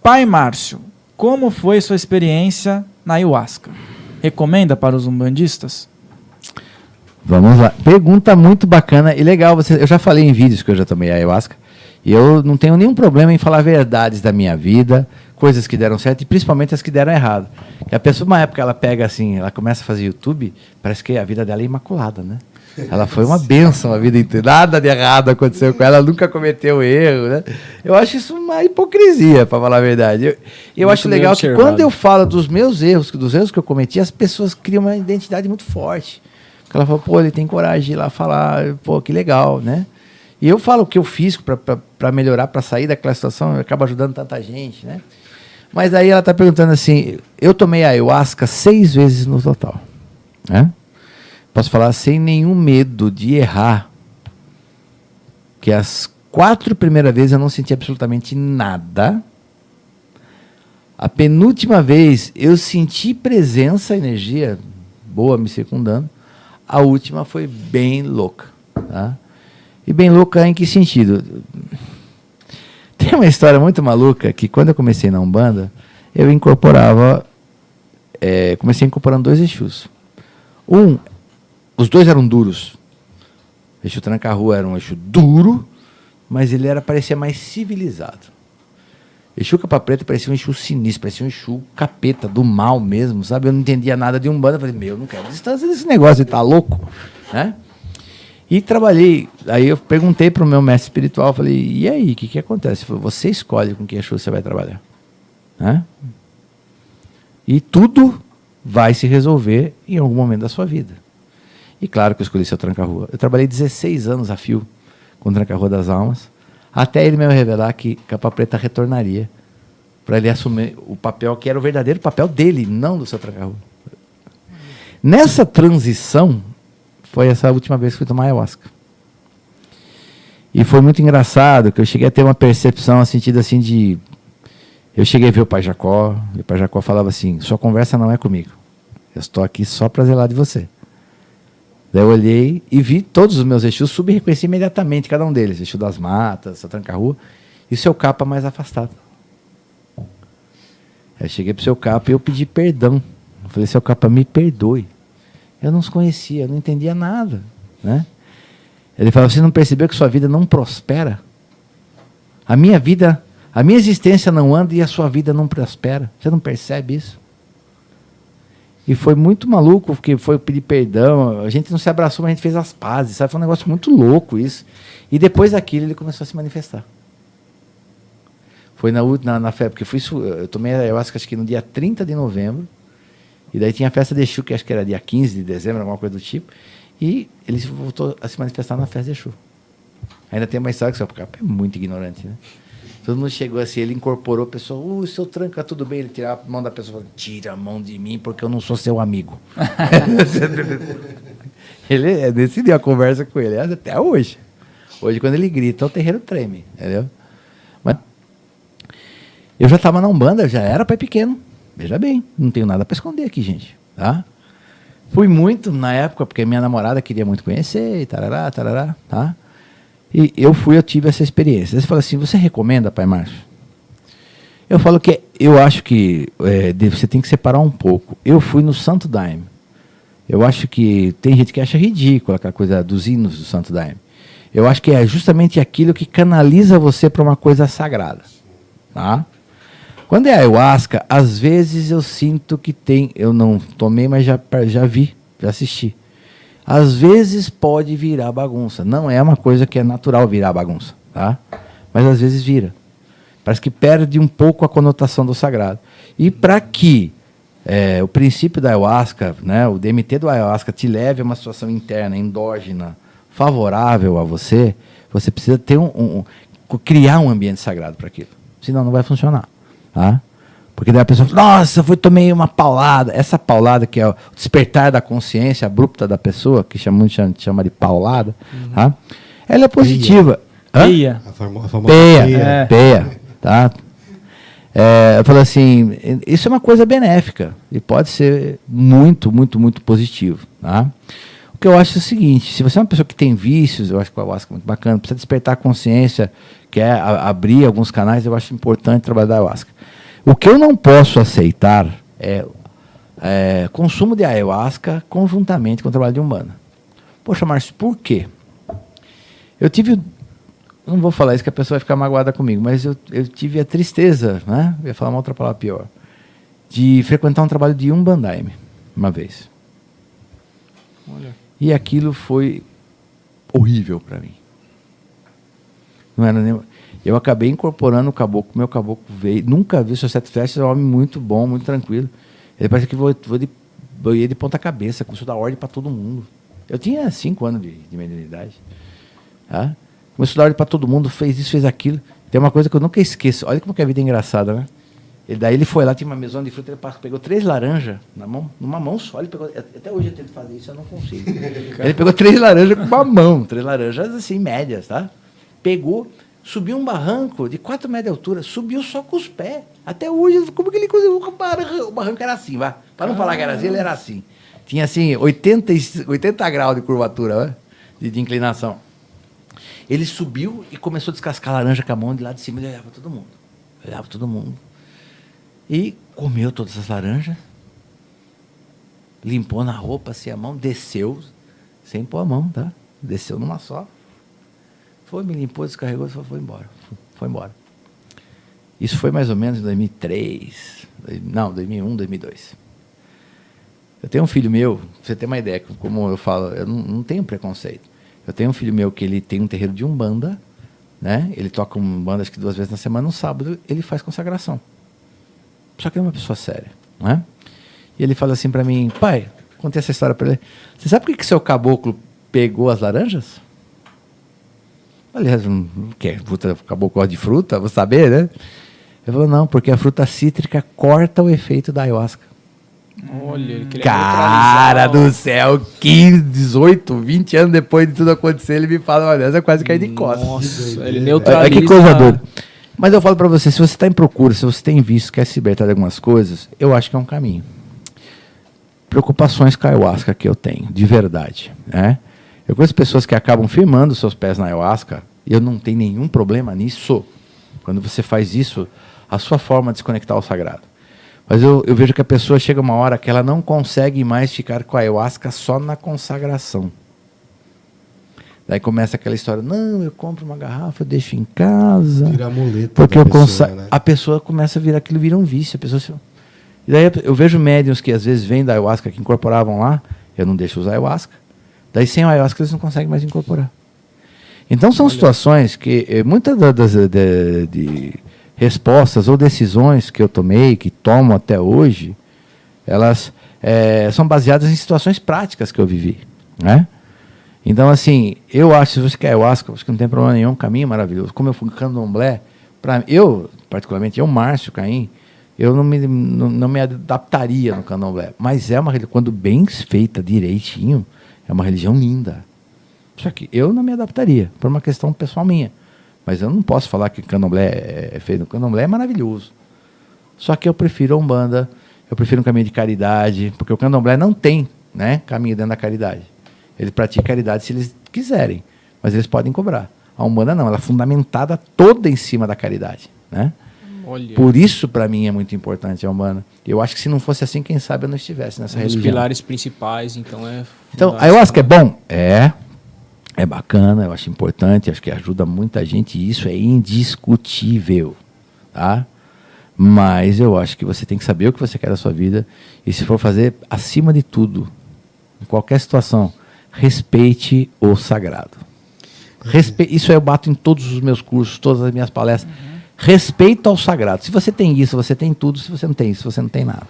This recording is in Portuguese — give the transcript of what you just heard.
Pai Márcio, como foi sua experiência na ayahuasca? Recomenda para os umbandistas? Vamos lá. Pergunta muito bacana e legal. Eu já falei em vídeos que eu já tomei ayahuasca. E eu não tenho nenhum problema em falar verdades da minha vida, coisas que deram certo e principalmente as que deram errado. E a pessoa, uma época, ela pega assim, ela começa a fazer YouTube, parece que a vida dela é imaculada, né? Ela foi uma bênção a vida inteira. Nada de errado aconteceu com ela, ela nunca cometeu erro, né? Eu acho isso uma hipocrisia, para falar a verdade. Eu acho legal que quando eu falo dos meus erros, dos erros que eu cometi, as pessoas criam uma identidade muito forte. Ela fala, pô, ele tem coragem de ir lá falar, pô, que legal, né? E eu falo o que eu fiz para melhorar, para sair daquela situação, eu acabo ajudando tanta gente, né? Mas aí ela está perguntando assim, eu tomei ayahuasca 6 vezes no total, né? Posso falar sem nenhum medo de errar, que as 4 primeiras vezes eu não senti absolutamente nada. A penúltima vez eu senti presença, energia boa me circundando. A última foi bem louca, tá? E bem louca em que sentido? Tem uma história muito maluca que quando eu comecei na Umbanda, eu incorporava, comecei incorporando 2 Exus. Os 2 eram duros. O Exu Tranca-Rua era um Exu duro, mas ele parecia mais civilizado. Exu Capa Preta parecia um Exu sinistro, parecia um Exu capeta, do mal mesmo, sabe? Eu não entendia nada de Umbanda, eu falei, eu não quero distância desse negócio, ele tá louco, né? E trabalhei, aí eu perguntei para o meu mestre espiritual, falei, e aí, o que acontece? Ele falou, você escolhe com que Exu você vai trabalhar, né? E tudo vai se resolver em algum momento da sua vida. E claro que eu escolhi seu Tranca-Rua. Eu trabalhei 16 anos a fio com o Tranca-Rua das Almas, até ele mesmo revelar que Capa Preta retornaria para ele assumir o papel que era o verdadeiro papel dele, não do seu Tranca-Rua. Nessa transição, foi essa última vez que fui tomar ayahuasca. E foi muito engraçado, que eu cheguei a ter uma percepção, no sentido assim de... Eu cheguei a ver o Pai Jacó, e o Pai Jacó falava assim, sua conversa não é comigo, eu estou aqui só para zelar de você. Daí eu olhei e vi todos os meus Exus, sub-reconheci imediatamente cada um deles, Exu das Matas, seu Tranca-Rua, e seu Capa mais afastado. Aí eu cheguei para o seu Capa e eu pedi perdão. Eu falei, seu Capa, me perdoe. Eu não os conhecia, eu não entendia nada, né? Ele falou, você não percebeu que sua vida não prospera? A minha existência não anda e a sua vida não prospera. Você não percebe isso? E foi muito maluco, porque foi pedir perdão, a gente não se abraçou, mas a gente fez as pazes, sabe? Foi um negócio muito louco isso. E depois daquilo ele começou a se manifestar. Foi na festa, porque eu tomei ayahuasca acho que no dia 30 de novembro, e daí tinha a festa de Exu, que acho que era dia 15 de dezembro, alguma coisa do tipo. E ele voltou a se manifestar na festa de Exu. Ainda tem uma história que o seu Capa é muito ignorante, né? Todo mundo chegou assim, ele incorporou a pessoa, seu Tranca, tudo bem? Ele tirava a mão da pessoa e falou, tira a mão de mim porque eu não sou seu amigo. Ele decidiu a conversa com ele, até hoje. Hoje, quando ele grita, o terreiro treme, entendeu? Mas eu já estava na Umbanda, já era pai pequeno. Veja bem, não tenho nada para esconder aqui, gente. Tá? Fui muito na época, porque minha namorada queria muito conhecer, e tarará, tá? E eu tive essa experiência. Você fala assim, você recomenda, Pai Márcio? Eu falo que eu acho que você tem que separar um pouco. Eu fui no Santo Daime. Eu acho que tem gente que acha ridícula aquela coisa dos hinos do Santo Daime. Eu acho que é justamente aquilo que canaliza você para uma coisa sagrada. Tá? Quando é ayahuasca, às vezes eu sinto que tem... Eu não tomei, mas já vi, já assisti. Às vezes pode virar bagunça. Não é uma coisa que é natural virar bagunça, tá? Mas às vezes vira. Parece que perde um pouco a conotação do sagrado. E para que o princípio da ayahuasca, né, o DMT do ayahuasca te leve a uma situação interna, endógena, favorável a você, você precisa ter criar um ambiente sagrado para aquilo. Senão não vai funcionar. Tá? Porque daí a pessoa fala, nossa, tomei uma paulada. Essa paulada que é o despertar da consciência abrupta da pessoa, que chama de paulada, tá? Ela é positiva. Peia. Peia. Tá? Eu falo assim, isso é uma coisa benéfica e pode ser muito, muito, muito positivo. Tá? O que eu acho é o seguinte, se você é uma pessoa que tem vícios, eu acho que o ayahuasca é muito bacana, precisa despertar a consciência, quer abrir alguns canais, eu acho importante trabalhar da ayahuasca. O que eu não posso aceitar é consumo de ayahuasca conjuntamente com o trabalho de Umbanda. Poxa, Márcio, por quê? Eu tive... Não vou falar isso que a pessoa vai ficar magoada comigo, mas eu tive a tristeza, né? Eu ia falar uma outra palavra pior. De frequentar um trabalho de Umbandaime, uma vez. Olha. E aquilo foi horrível para mim. Não era nem... Eu acabei incorporando o caboclo, meu caboclo veio, nunca vi o seu Sete Festas, é um homem muito bom, muito tranquilo. Ele parece que eu ia de ponta cabeça, começou a dar ordem para todo mundo. Eu tinha 5 anos de mediunidade. Tá? Começou a dar ordem para todo mundo, fez isso, fez aquilo. Tem uma coisa que eu nunca esqueço, olha como que a vida é engraçada, né? Daí ele foi lá, tinha uma mesona de fruta, ele pegou 3 laranjas numa mão só. Ele pegou, até hoje eu tento fazer isso, eu não consigo. Ele pegou 3 laranjas com uma mão, 3 laranjas assim, médias, tá? Pegou, subiu um barranco de 4 metros de altura, subiu só com os pés. Até hoje, como que ele conseguiu? O barranco era assim, vai. Para não falar que era assim, ele era assim. Tinha assim, 80 graus de curvatura, né? de inclinação. Ele subiu e começou a descascar a laranja com a mão de lá de cima, ele olhava todo mundo. Olhava todo mundo. E comeu todas as laranjas, limpou na roupa, assim, a mão, desceu, sem pôr a mão, tá? Desceu numa só. Foi, me limpou, descarregou e foi embora. Foi embora. Isso foi mais ou menos em 2003, não, 2001, 2002. Eu tenho um filho meu, pra você ter uma ideia, como eu falo, eu não tenho preconceito. Eu tenho um filho meu que ele tem um terreiro de Umbanda, né? Ele toca Umbanda acho que 2 vezes na semana, no sábado ele faz consagração. Só que é uma pessoa séria, né? E ele fala assim para mim, pai, contei essa história para ele. Você sabe por que seu caboclo pegou as laranjas? Aliás, o caboclo gosta de fruta, vou saber, né? Ele falou, não, porque a fruta cítrica corta o efeito da ayahuasca. Olha, ele queria Cara do céu, 15, 18, 20 anos depois de tudo acontecer, ele me fala, olha, essa quase cair de costas. Nossa, ele neutraliza. Olha que coisa doida. Mas eu falo para você, se você está em procura, se você tem visto, quer se libertar de algumas coisas, eu acho que é um caminho. Preocupações com a ayahuasca que eu tenho, de verdade, né? Eu conheço pessoas que acabam firmando seus pés na ayahuasca, e eu não tenho nenhum problema nisso. Quando você faz isso, a sua forma de se conectar ao sagrado. Mas eu vejo que a pessoa chega uma hora que ela não consegue mais ficar com a ayahuasca só na consagração. Daí começa aquela história, não, eu compro uma garrafa, eu deixo em casa. Vira a muleta porque da eu pessoa, né? A pessoa começa a virar, aquilo vira um vício. A pessoa se... E daí eu vejo médiuns que às vezes vêm da ayahuasca, que incorporavam lá, eu não deixo usar ayahuasca. Daí sem a ayahuasca eles não conseguem mais incorporar. Então são situações que muitas das respostas ou decisões que eu tomei, que tomo até hoje, elas são baseadas em situações práticas que eu vivi, né? Então, assim, eu acho, se você quer ayahuasca, acho que não tem problema nenhum, caminho maravilhoso. Como eu fui candomblé, particularmente, Márcio Caim, eu não me adaptaria no candomblé. Mas é uma religião, quando bem feita direitinho, é uma religião linda. Só que eu não me adaptaria, por uma questão pessoal minha. Mas eu não posso falar que candomblé é feito. O candomblé é maravilhoso. Só que eu prefiro a Umbanda, eu prefiro um caminho de caridade, porque o candomblé não tem, né, caminho dentro da caridade. Eles praticam caridade se eles quiserem, mas eles podem cobrar. A Umbanda não, ela é fundamentada toda em cima da caridade, né? Olha. Por isso, para mim, é muito importante a Umbanda. Eu acho que se não fosse assim, quem sabe eu não estivesse nessa religião. Os pilares principais, então é... Então, a ayahuasca é bom? É bacana, eu acho importante, acho que ajuda muita gente, e isso é indiscutível, tá? Mas eu acho que você tem que saber o que você quer da sua vida, e se for fazer, acima de tudo, em qualquer situação, respeite o sagrado. Isso eu bato em todos os meus cursos, todas as minhas palestras. Respeito ao sagrado. Se você tem isso, você tem tudo. Se você não tem isso, você não tem nada.